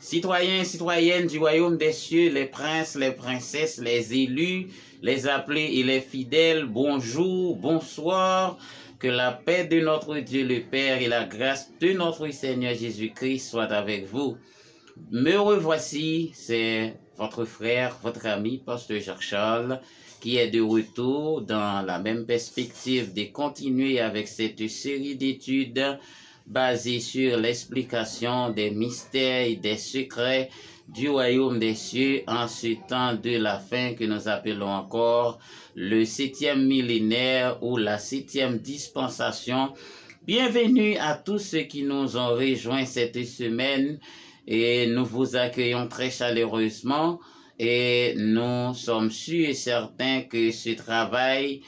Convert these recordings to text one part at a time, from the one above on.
Citoyens et citoyennes du royaume des cieux, les princes, les princesses, les élus, les appelés et les fidèles, bonjour, bonsoir. Que la paix de notre Dieu le Père et la grâce de notre Seigneur Jésus-Christ soient avec vous. Me revoici, c'est votre frère, votre ami, Pasteur Jacques-Charles, qui est de retour dans la même perspective de continuer avec cette série d'études basées sur l'explication des mystères et des secrets du royaume des cieux en ce temps de la fin que nous appelons encore le 7e millénaire ou la 7e dispensation. Bienvenue à tous ceux qui nous ont rejoints cette semaine et nous vous accueillons très chaleureusement et nous sommes sûrs et certains que ce travail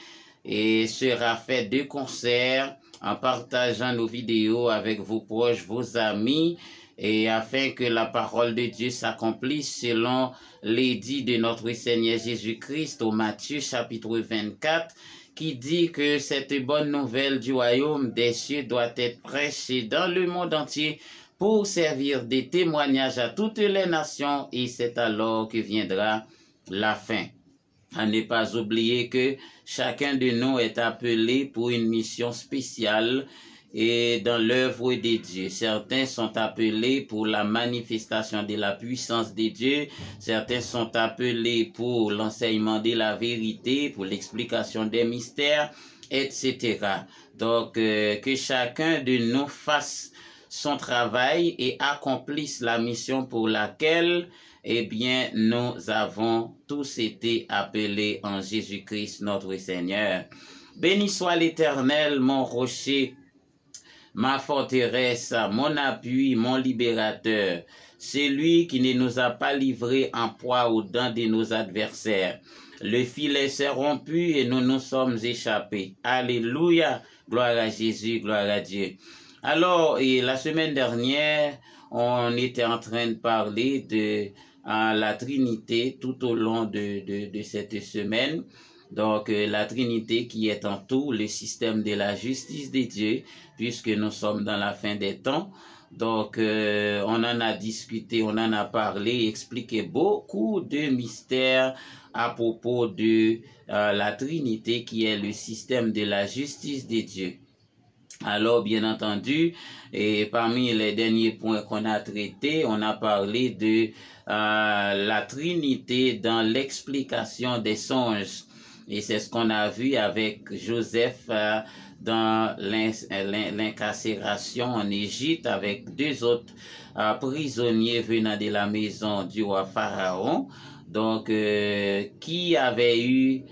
sera fait de concert en partageant nos vidéos avec vos proches, vos amis, et afin que la parole de Dieu s'accomplisse selon l'édit de notre Seigneur Jésus-Christ au Matthieu chapitre 24, qui dit que cette bonne nouvelle du royaume des cieux doit être prêchée dans le monde entier pour servir de témoignage à toutes les nations, et c'est alors que viendra la fin. À ne pas oublier que chacun de nous est appelé pour une mission spéciale et dans l'œuvre de Dieu. Certains sont appelés pour la manifestation de la puissance de Dieu, certains sont appelés pour l'enseignement de la vérité, pour l'explication des mystères, etc. Donc, que chacun de nous fasse son travail et accomplisse la mission pour laquelle, eh bien, nous avons tous été appelés en Jésus-Christ notre Seigneur. Béni soit l'Éternel, mon rocher, ma forteresse, mon appui, mon libérateur, celui qui ne nous a pas livrés en proie aux dents de nos adversaires. Le filet s'est rompu et nous nous sommes échappés. Alléluia, gloire à Jésus, gloire à Dieu. Alors, la semaine dernière, on était en train de parler de la Trinité tout au long de cette semaine. Donc, la Trinité qui est en tout le système de la justice de Dieu, puisque nous sommes dans la fin des temps. Donc, on en a discuté, on en a parlé, expliqué beaucoup de mystères à propos de la Trinité qui est le système de la justice de Dieu. Alors, bien entendu, et parmi les derniers points qu'on a traités, on a parlé de la Trinité dans l'explication des songes. Et c'est ce qu'on a vu avec Joseph dans l'incarcération en Égypte avec deux autres prisonniers venant de la maison du roi Pharaon. Donc, qui avaient eu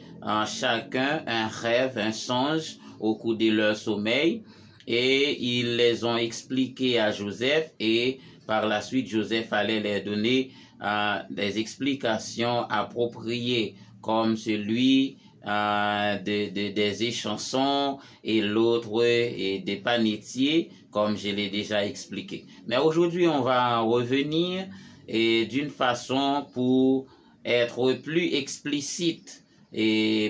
chacun un rêve, un songe au cours de leur sommeil. Et ils les ont expliqués à Joseph et par la suite, Joseph allait leur donner des explications appropriées comme celui des échansons et l'autre des panetiers, comme je l'ai déjà expliqué. Mais aujourd'hui, on va revenir d'une façon pour être plus explicite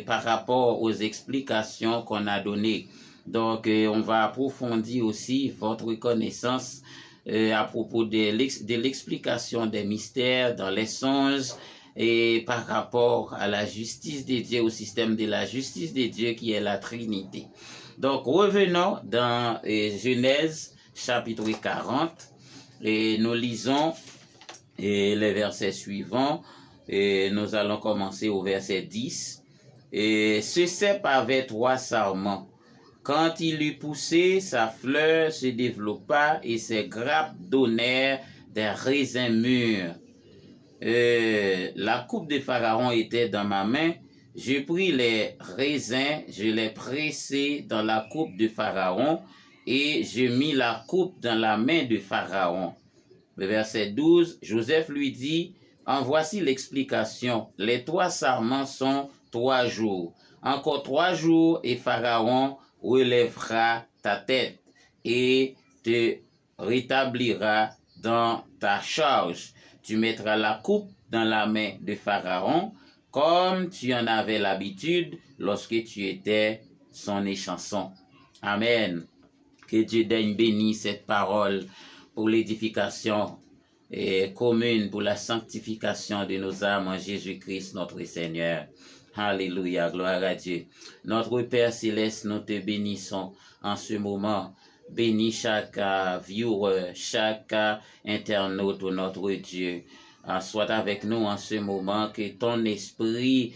par rapport aux explications qu'on a données. Donc, on va approfondir aussi votre connaissance à propos de l'explication des mystères dans les songes et par rapport à la justice de Dieu, au système de la justice de Dieu qui est la Trinité. Donc, revenons dans Genèse chapitre 40 et nous lisons les versets suivants et nous allons commencer au verset 10. Et ce cep avait 3 sarments. Quand il eut poussé, sa fleur se développa et ses grappes donnèrent des raisins mûrs. La coupe de Pharaon était dans ma main. Je pris les raisins, je les pressai dans la coupe de Pharaon et je mis la coupe dans la main de Pharaon. Le verset 12, Joseph lui dit, en voici l'explication. Les 3 sarments sont 3 jours. Encore 3 jours et Pharaon relèvera ta tête et te rétablira dans ta charge. Tu mettras la coupe dans la main de Pharaon comme tu en avais l'habitude lorsque tu étais son échanson. Amen. Que Dieu daigne bénir cette parole pour l'édification et commune pour la sanctification de nos âmes en Jésus-Christ notre Seigneur. Alléluia, gloire à Dieu. Notre Père Céleste, nous te bénissons en ce moment. Bénis chaque viewer, chaque internaute, notre Dieu. Sois avec nous en ce moment, que ton esprit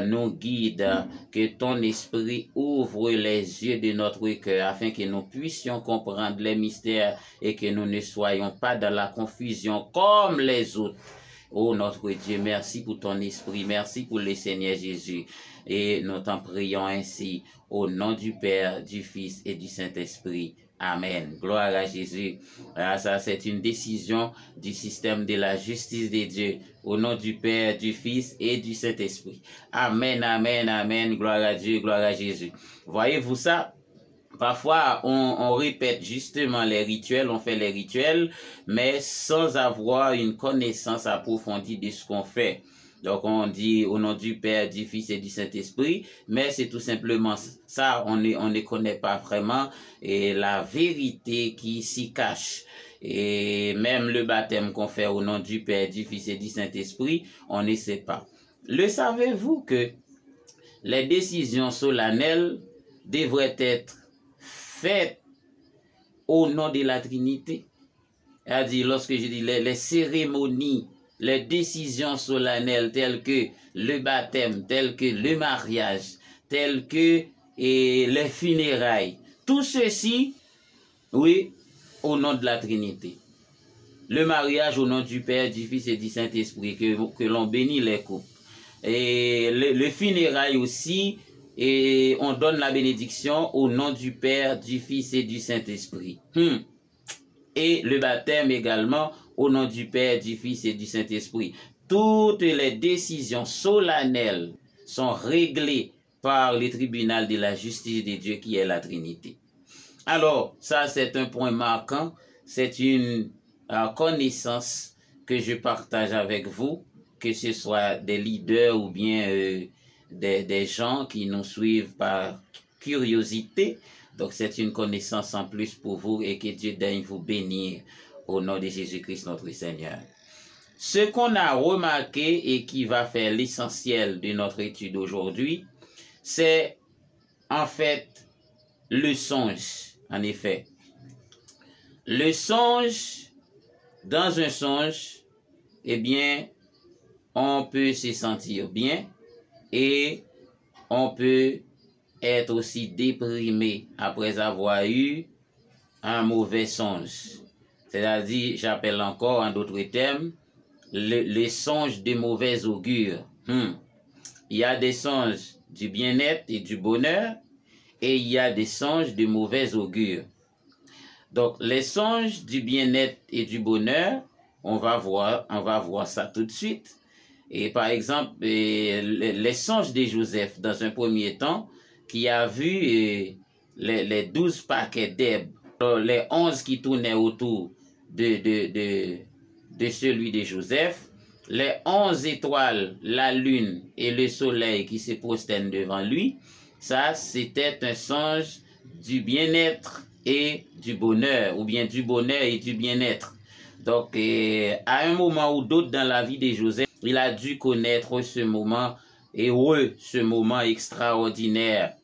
nous guide, que ton esprit ouvre les yeux de notre cœur afin que nous puissions comprendre les mystères et que nous ne soyons pas dans la confusion comme les autres. Oh notre Dieu, merci pour ton esprit, merci pour le Seigneur Jésus. Et nous t'en prions ainsi au nom du Père, du Fils et du Saint-Esprit. Amen. Gloire à Jésus. Ça, c'est une décision du système de la justice de Dieu. Au nom du Père, du Fils et du Saint-Esprit. Amen, amen, amen. Gloire à Dieu, gloire à Jésus. Voyez-vous ça? Parfois, on répète justement les rituels, on fait les rituels, mais sans avoir une connaissance approfondie de ce qu'on fait. Donc, on dit au nom du Père, du Fils et du Saint-Esprit, mais c'est tout simplement ça, on ne connaît pas vraiment et la vérité qui s'y cache. Et même le baptême qu'on fait au nom du Père, du Fils et du Saint-Esprit, on ne sait pas. Le savez-vous que les décisions solennelles devraient être faites au nom de la Trinité? C'est-à-dire, lorsque je dis les cérémonies, les décisions solennelles telles que le baptême, telles que le mariage, telles que les funérailles, tout ceci, oui, au nom de la Trinité. Le mariage au nom du Père, du Fils et du Saint-Esprit, que l'on bénit les couples. Et le funérailles aussi, et on donne la bénédiction au nom du Père, du Fils et du Saint-Esprit. Et le baptême également au nom du Père, du Fils et du Saint-Esprit. Toutes les décisions solennelles sont réglées par le tribunal de la justice de Dieu qui est la Trinité. Alors, ça c'est un point marquant, c'est une connaissance que je partage avec vous, que ce soit des leaders ou bien des gens qui nous suivent par curiosité. Donc c'est une connaissance en plus pour vous et que Dieu daigne vous bénir au nom de Jésus-Christ notre Seigneur. Ce qu'on a remarqué et qui va faire l'essentiel de notre étude aujourd'hui, c'est en fait le songe. En effet, le songe, dans un songe, eh bien, on peut se sentir bien et on peut être aussi déprimé après avoir eu un mauvais songe. C'est-à-dire, j'appelle encore en d'autres termes, les songes de mauvais augure. Il y a des songes du bien-être et du bonheur, et il y a des songes de mauvais augure. Donc, les songes du bien-être et du bonheur, on va voir ça tout de suite. Et par exemple, les songes de Joseph, dans un premier temps, qui a vu les 12 paquets d'herbes, les 11 qui tournaient autour de celui de Joseph, les 11 étoiles, la lune et le soleil qui se prosternent devant lui, ça c'était un songe du bien-être et du bonheur, ou bien du bonheur et du bien-être. Donc, à un moment ou d'autre dans la vie de Joseph, il a dû connaître ce moment heureux, ce moment extraordinaire,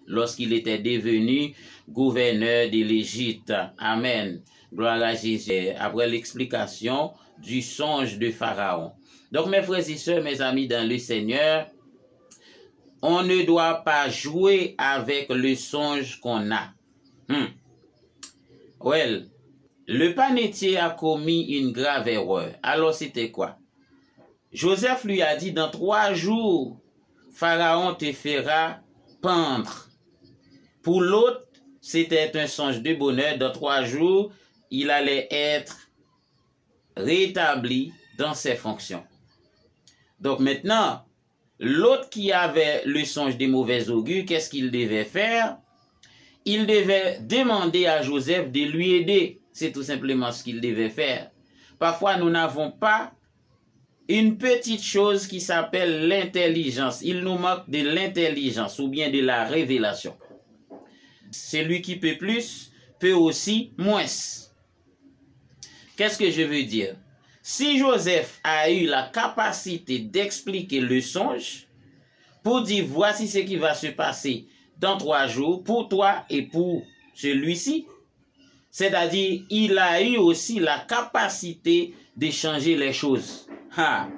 lorsqu'il était devenu gouverneur de l'Égypte. Amen. Gloire à Jésus. Après l'explication du songe de Pharaon. Donc, mes frères et sœurs, mes amis dans le Seigneur, on ne doit pas jouer avec le songe qu'on a. Well, le panetier a commis une grave erreur. Alors, c'était quoi? Joseph lui a dit, dans 3 jours, Pharaon te fera pendre. Pour l'autre, c'était un songe de bonheur. Dans 3 jours, il allait être rétabli dans ses fonctions. Donc maintenant, l'autre qui avait le songe des mauvais augures, qu'est-ce qu'il devait faire? Il devait demander à Joseph de lui aider. C'est tout simplement ce qu'il devait faire. Parfois, nous n'avons pas une petite chose qui s'appelle l'intelligence. Il nous manque de l'intelligence ou bien de la révélation. Celui qui peut plus, peut aussi moins. Qu'est-ce que je veux dire? Si Joseph a eu la capacité d'expliquer le songe, pour dire voici ce qui va se passer dans 3 jours pour toi et pour celui-ci, c'est-à-dire il a eu aussi la capacité de changer les choses. Ah,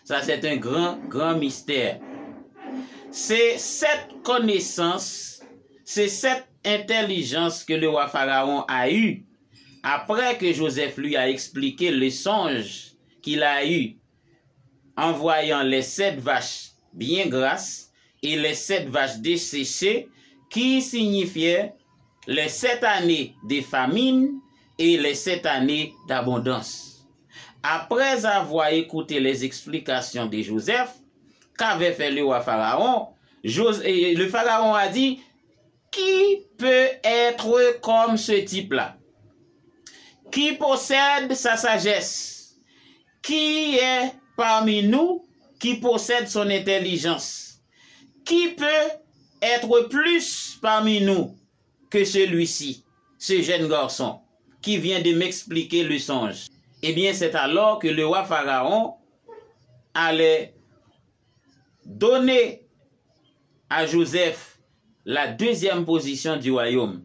ça c'est un grand mystère. C'est cette connaissance, c'est cette intelligence que le roi Pharaon a eue après que Joseph lui a expliqué le songe qu'il a eu en voyant les 7 vaches bien grasses et les 7 vaches desséchées qui signifiaient les 7 années de famine et les 7 années d'abondance. Après avoir écouté les explications de Joseph, qu'avait fait le roi Pharaon, le Pharaon a dit, qui peut être comme ce type-là? Qui possède sa sagesse? Qui est parmi nous qui possède son intelligence? Qui peut être plus parmi nous que celui-ci, ce jeune garçon qui vient de m'expliquer le songe? Eh bien, c'est alors que le roi Pharaon allait donner à Joseph la 2e position du royaume.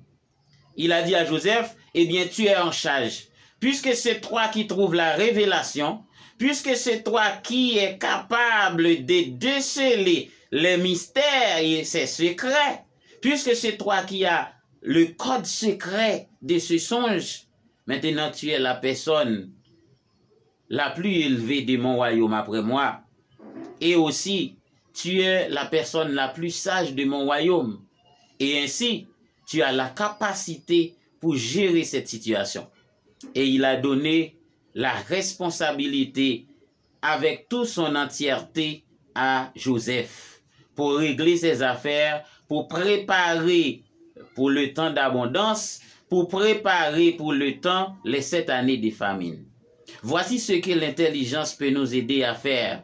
Il a dit à Joseph, eh bien, tu es en charge. Puisque c'est toi qui trouves la révélation, puisque c'est toi qui es capable de déceler les mystères et ses secrets, puisque c'est toi qui as le code secret de ce songe, maintenant tu es la personne la plus élevée de mon royaume après moi. Et aussi, tu es la personne la plus sage de mon royaume. Et ainsi, tu as la capacité pour gérer cette situation. Et il a donné la responsabilité avec toute son entièreté à Joseph pour régler ses affaires, pour préparer pour le temps d'abondance, pour préparer pour le temps les 7 années de famine. Voici ce que l'intelligence peut nous aider à faire.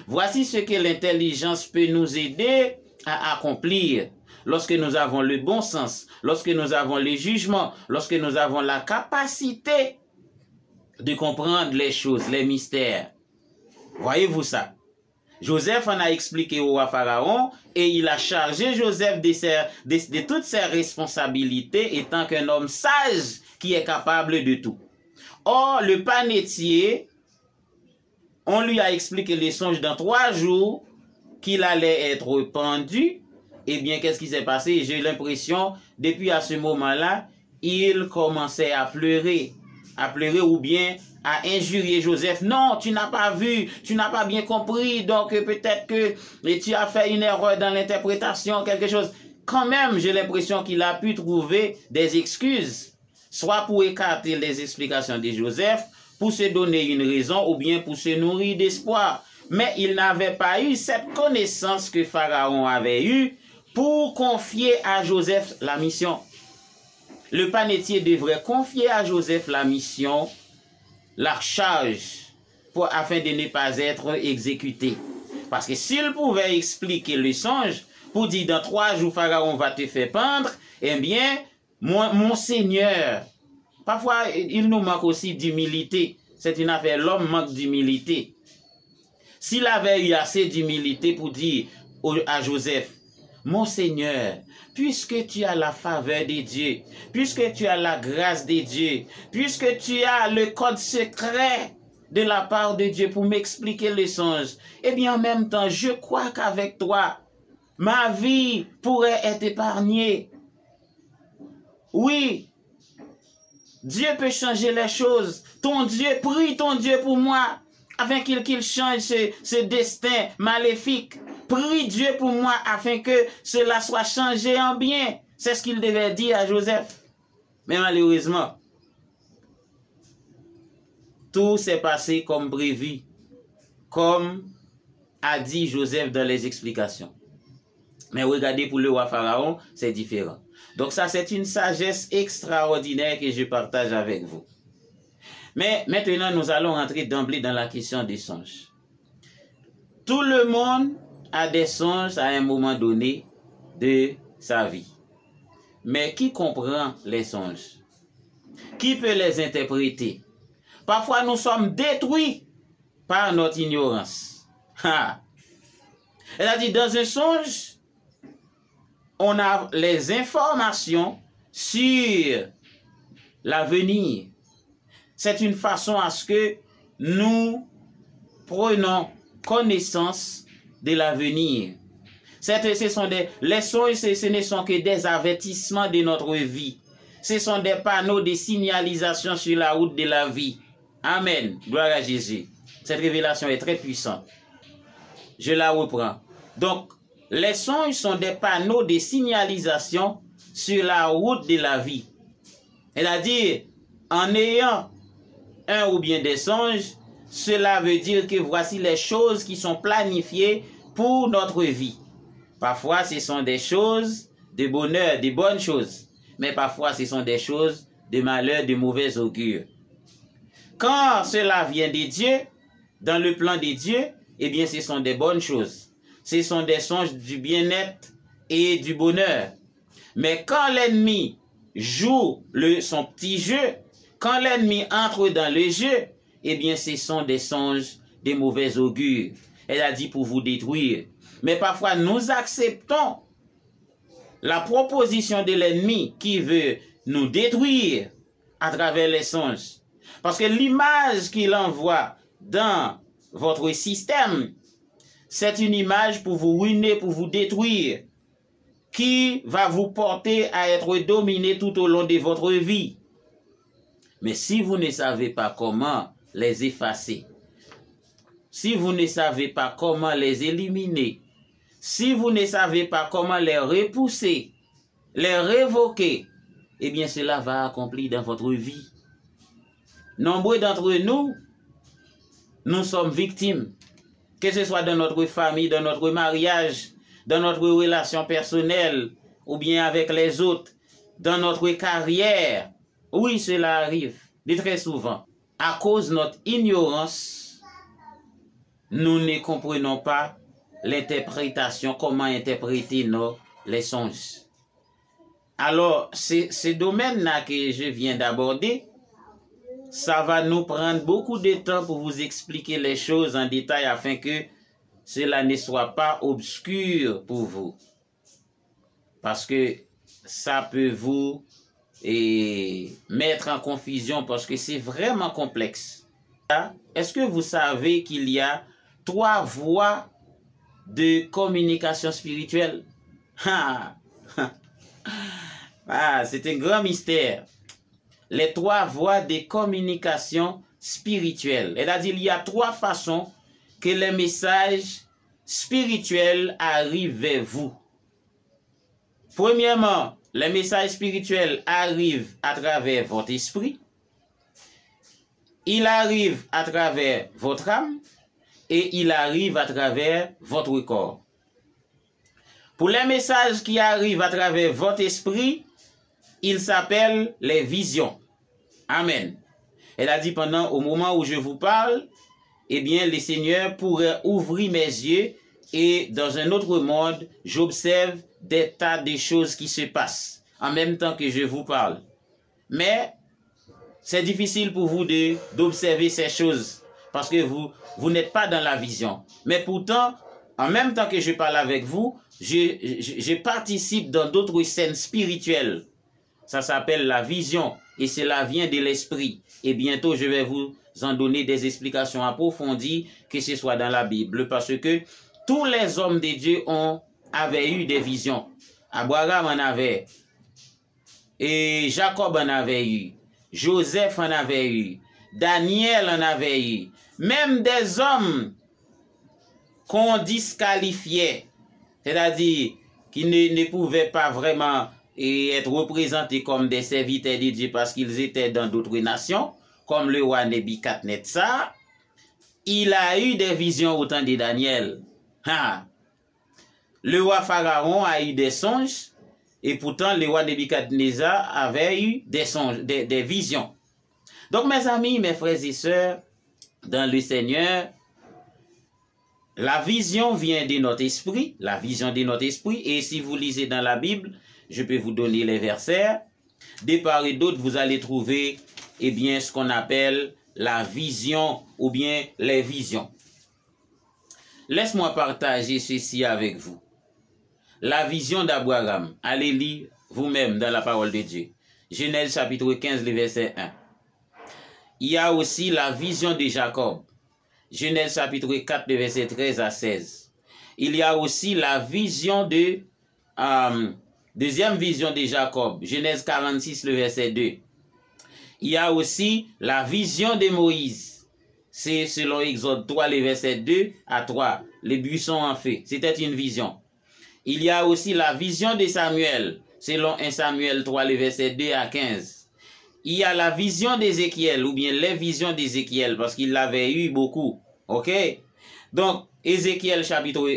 Voici ce que l'intelligence peut nous aider à accomplir. Lorsque nous avons le bon sens, lorsque nous avons le jugement, lorsque nous avons la capacité de comprendre les choses, les mystères. Voyez-vous ça? Joseph en a expliqué au roi Pharaon et il a chargé Joseph de toutes ses responsabilités étant qu'un homme sage qui est capable de tout. Or, le panetier, on lui a expliqué les songes dans 3 jours qu'il allait être pendu. Eh bien, qu'est-ce qui s'est passé? J'ai l'impression, depuis à ce moment-là, il commençait à pleurer ou bien à injurier Joseph. Non, tu n'as pas vu, tu n'as pas bien compris, donc peut-être que tu as fait une erreur dans l'interprétation, quelque chose. Quand même, j'ai l'impression qu'il a pu trouver des excuses, soit pour écarter les explications de Joseph, pour se donner une raison, ou bien pour se nourrir d'espoir. Mais il n'avait pas eu cette connaissance que Pharaon avait eue pour confier à Joseph la mission. Le panetier devrait confier à Joseph la mission, la charge, afin de ne pas être exécuté. Parce que s'il pouvait expliquer le songe, pour dire dans 3 jours Pharaon va te faire pendre, eh bien, mon Seigneur, parfois il nous manque aussi d'humilité. C'est une affaire, l'homme manque d'humilité. S'il avait eu assez d'humilité pour dire à Joseph, mon Seigneur, puisque tu as la faveur de Dieu, puisque tu as la grâce de Dieu, puisque tu as le code secret de la part de Dieu pour m'expliquer le songe, eh bien en même temps, je crois qu'avec toi, ma vie pourrait être épargnée. Oui, Dieu peut changer les choses. Ton Dieu, prie ton Dieu pour moi, afin qu'il change ce destin maléfique. Prie Dieu pour moi afin que cela soit changé en bien. C'est ce qu'il devait dire à Joseph. Mais malheureusement, tout s'est passé comme prévu, comme a dit Joseph dans les explications. Mais regardez, pour le roi Pharaon, c'est différent. Donc ça, c'est une sagesse extraordinaire que je partage avec vous. Mais maintenant, nous allons entrer d'emblée dans la question des songes. Tout le monde a des songes à un moment donné de sa vie. Mais qui comprend les songes? Qui peut les interpréter? Parfois, nous sommes détruits par notre ignorance. Elle a dit, dans un songe, on a les informations sur l'avenir. C'est une façon à ce que nous prenons connaissance de l'avenir. Les songes, ce ne sont que des avertissements de notre vie. Ce sont des panneaux de signalisation sur la route de la vie. Amen. Gloire à Jésus. Cette révélation est très puissante. Je la reprends. Donc, les songes sont des panneaux de signalisation sur la route de la vie. C'est-à-dire, en ayant un ou bien des songes, cela veut dire que voici les choses qui sont planifiées pour notre vie. Parfois, ce sont des choses de bonheur, de bonnes choses. Mais parfois, ce sont des choses de malheur, de mauvais augure. Quand cela vient de Dieu, dans le plan de Dieu, eh bien, ce sont des bonnes choses. Ce sont des songes du bien-être et du bonheur. Mais quand l'ennemi joue son petit jeu, quand l'ennemi entre dans le jeu, eh bien, ce sont des songes de mauvais augure. Elle a dit pour vous détruire. Mais parfois, nous acceptons la proposition de l'ennemi qui veut nous détruire à travers les songes. Parce que l'image qu'il envoie dans votre système, c'est une image pour vous ruiner, pour vous détruire, qui va vous porter à être dominé tout au long de votre vie. Mais si vous ne savez pas comment les effacer, si vous ne savez pas comment les éliminer, si vous ne savez pas comment les repousser, les révoquer, eh bien cela va accomplir dans votre vie. Nombreux d'entre nous, nous sommes victimes, que ce soit dans notre famille, dans notre mariage, dans notre relation personnelle, ou bien avec les autres, dans notre carrière. Oui, cela arrive, mais très souvent. À cause de notre ignorance, nous ne comprenons pas l'interprétation, comment interpréter les songes. Alors, ce domaine-là que je viens d'aborder, ça va nous prendre beaucoup de temps pour vous expliquer les choses en détail afin que cela ne soit pas obscur pour vous. Parce que ça peut vous mettre en confusion parce que c'est vraiment complexe. Est-ce que vous savez qu'il y a 3 voies de communication spirituelle? C'est un grand mystère. Les 3 voies de communication spirituelle. Elle a dit il y a 3 façons que les messages spirituels arrivent vers vous. Premièrement, les messages spirituels arrivent à travers votre esprit. Il arrive à travers votre âme et il arrive à travers votre corps. Pour les messages qui arrivent à travers votre esprit, ils s'appellent les visions. Amen. Elle a dit au moment où je vous parle, eh bien, le Seigneur pourrait ouvrir mes yeux et dans un autre monde, j'observe des tas de choses qui se passent en même temps que je vous parle. Mais c'est difficile pour vous d'observer ces choses parce que vous n'êtes pas dans la vision. Mais pourtant, en même temps que je parle avec vous, je participe dans d'autres scènes spirituelles. Ça s'appelle la vision et cela vient de l'esprit. Et bientôt, je vais vous en donner des explications approfondies, que ce soit dans la Bible. Parce que tous les hommes de Dieu avaient eu des visions. Abraham en avait. Et Jacob en avait eu. Joseph en avait eu. Daniel en avait eu. Même des hommes qu'on disqualifiait. C'est-à-dire qui ne pouvaient pas vraiment être représentés comme des serviteurs de Dieu parce qu'ils étaient dans d'autres nations, comme le roi Nebuchadnezzar. Il a eu des visions au temps de Daniel. Le roi Pharaon a eu des songes, et pourtant le roi Nebuchadnezzar avait eu des songes, des visions. Donc mes amis, mes frères et sœurs, dans le Seigneur, la vision vient de notre esprit, la vision de notre esprit, et si vous lisez dans la Bible, je peux vous donner les versets. De part et d'autre, vous allez trouver, eh bien, ce qu'on appelle la vision ou bien les visions. Laisse-moi partager ceci avec vous. La vision d'Abraham, allez lire vous-même dans la parole de Dieu. Genèse chapitre 15, le verset 1. Il y a aussi la vision de Jacob. Genèse chapitre 4, le verset 13 à 16. Il y a aussi la vision de... deuxième vision de Jacob. Genèse 46, le verset 2. Il y a aussi la vision de Moïse. C'est selon Exode 3, le verset 2 à 3. Les buissons en feu. C'était une vision. Il y a aussi la vision de Samuel. Selon 1 Samuel 3, le verset 2 à 15. Il y a la vision d'Ézéchiel, ou bien les visions d'Ézéchiel, parce qu'il l'avait eu beaucoup. Ok? Donc, Ézéchiel chapitre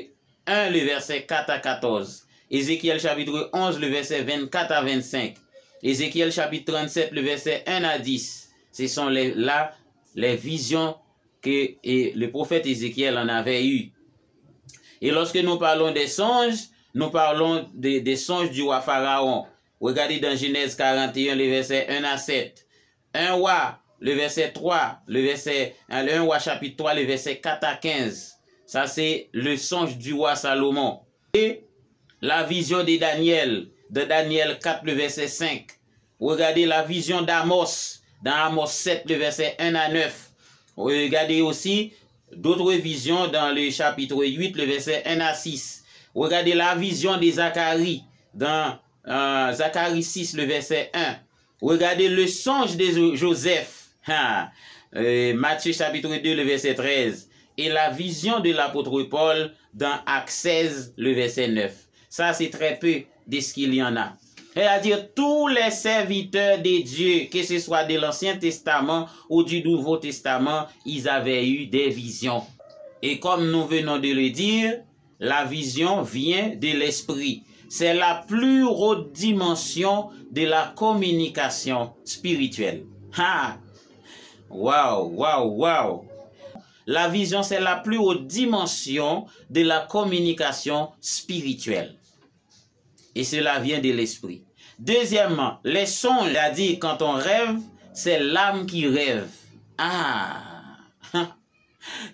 1, le verset 4 à 14. Ézéchiel chapitre 11, le verset 24 à 25. Ézéchiel chapitre 37, le verset 1 à 10. Ce sont les visions que le prophète Ézéchiel en avait eues. Et lorsque nous parlons des songes, nous parlons des songes du roi Pharaon. Regardez dans Genèse 41, le verset 1 à 7. 1 roi, le verset 3, un roi chapitre 3, le verset 4 à 15. Ça, c'est le songe du roi Salomon. Et la vision de Daniel 4, le verset 5. Regardez la vision d'Amos, dans Amos 7, le verset 1 à 9. Regardez aussi d'autres visions dans le chapitre 8, le verset 1 à 6. Regardez la vision de Zacharie, dans Zacharie 6, le verset 1. Regardez le songe de Joseph, Matthieu chapitre 2, le verset 13. Et la vision de l'apôtre Paul dans Actes 16, le verset 9. Ça, c'est très peu de ce qu'il y en a. C'est-à-dire tous les serviteurs de Dieu, que ce soit de l'Ancien Testament ou du Nouveau Testament, ils avaient eu des visions. Et comme nous venons de le dire, la vision vient de l'esprit. C'est la plus haute dimension de la communication spirituelle. Waouh, waouh, waouh. La vision, c'est la plus haute dimension de la communication spirituelle. Et cela vient de l'esprit. Deuxièmement, les songes, c'est-à-dire quand on rêve, c'est l'âme qui rêve.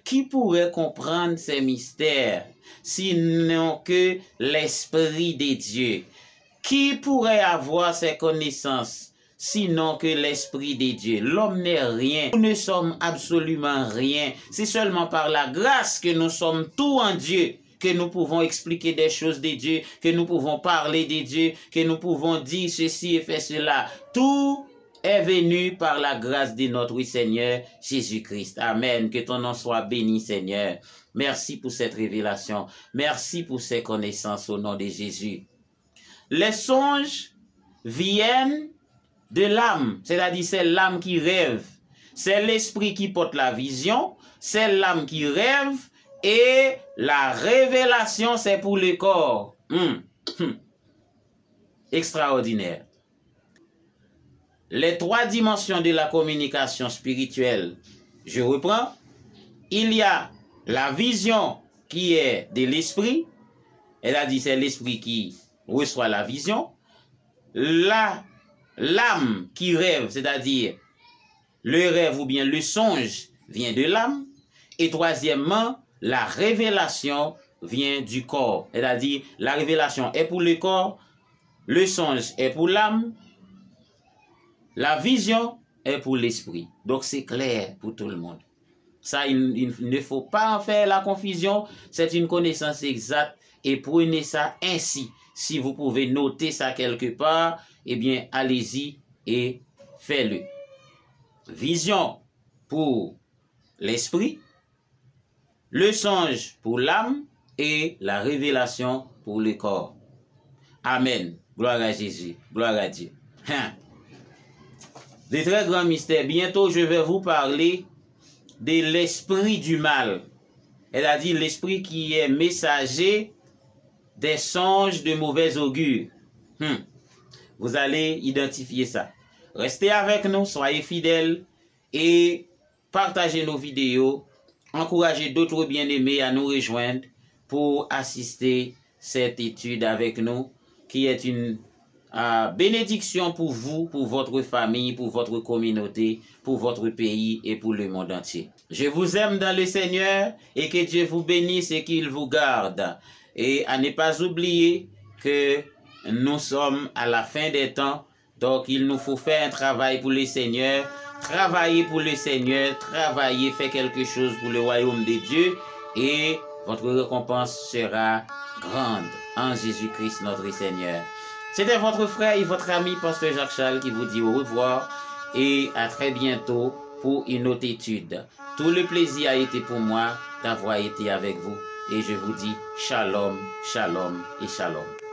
Qui pourrait comprendre ces mystères, sinon que l'Esprit de Dieu? Qui pourrait avoir ces connaissances, sinon que l'Esprit de Dieu? L'homme n'est rien. Nous ne sommes absolument rien. C'est seulement par la grâce que nous sommes tout en Dieu, que nous pouvons expliquer des choses de Dieu, que nous pouvons parler de Dieu, que nous pouvons dire ceci et faire cela. Tout est venu par la grâce de notre Seigneur Jésus-Christ. Amen. Que ton nom soit béni, Seigneur. Merci pour cette révélation. Merci pour ces connaissances au nom de Jésus. Les songes viennent de l'âme, c'est-à-dire c'est l'âme qui rêve. C'est l'esprit qui porte la vision, c'est l'âme qui rêve, et la révélation, c'est pour le corps. Extraordinaire. Les trois dimensions de la communication spirituelle, je reprends. Il y a la vision qui est de l'esprit. Elle a dit c'est l'esprit qui reçoit la vision. L'âme qui rêve, c'est-à-dire le rêve ou bien le songe vient de l'âme. Et troisièmement, la révélation vient du corps. C'est-à-dire la révélation est pour le corps, le songe est pour l'âme, la vision est pour l'esprit. Donc c'est clair pour tout le monde. Ça, il ne faut pas en faire la confusion. C'est une connaissance exacte et prenez ça ainsi. Si vous pouvez noter ça quelque part, eh bien allez-y et faites-le. Vision pour l'esprit, le songe pour l'âme et la révélation pour le corps. Amen. Gloire à Jésus. Gloire à Dieu. Des très grands mystères. Bientôt, je vais vous parler de l'esprit du mal. C'est-à-dire l'esprit qui est messager des songes de mauvais augure. Vous allez identifier ça. Restez avec nous, soyez fidèles et partagez nos vidéos. Encouragez d'autres bien-aimés à nous rejoindre pour assister à cette étude avec nous, qui est une bénédiction pour vous, pour votre famille, pour votre communauté, pour votre pays et pour le monde entier. Je vous aime dans le Seigneur et que Dieu vous bénisse et qu'il vous garde. Et à ne pas oublier que nous sommes à la fin des temps, donc il nous faut faire un travail pour le Seigneur, travailler pour le Seigneur, travailler, faire quelque chose pour le royaume de Dieu et votre récompense sera grande en Jésus-Christ notre Seigneur. C'était votre frère et votre ami, Pasteur Jacques Charles, qui vous dit au revoir et à très bientôt pour une autre étude. Tout le plaisir a été pour moi d'avoir été avec vous et je vous dis shalom, shalom et shalom.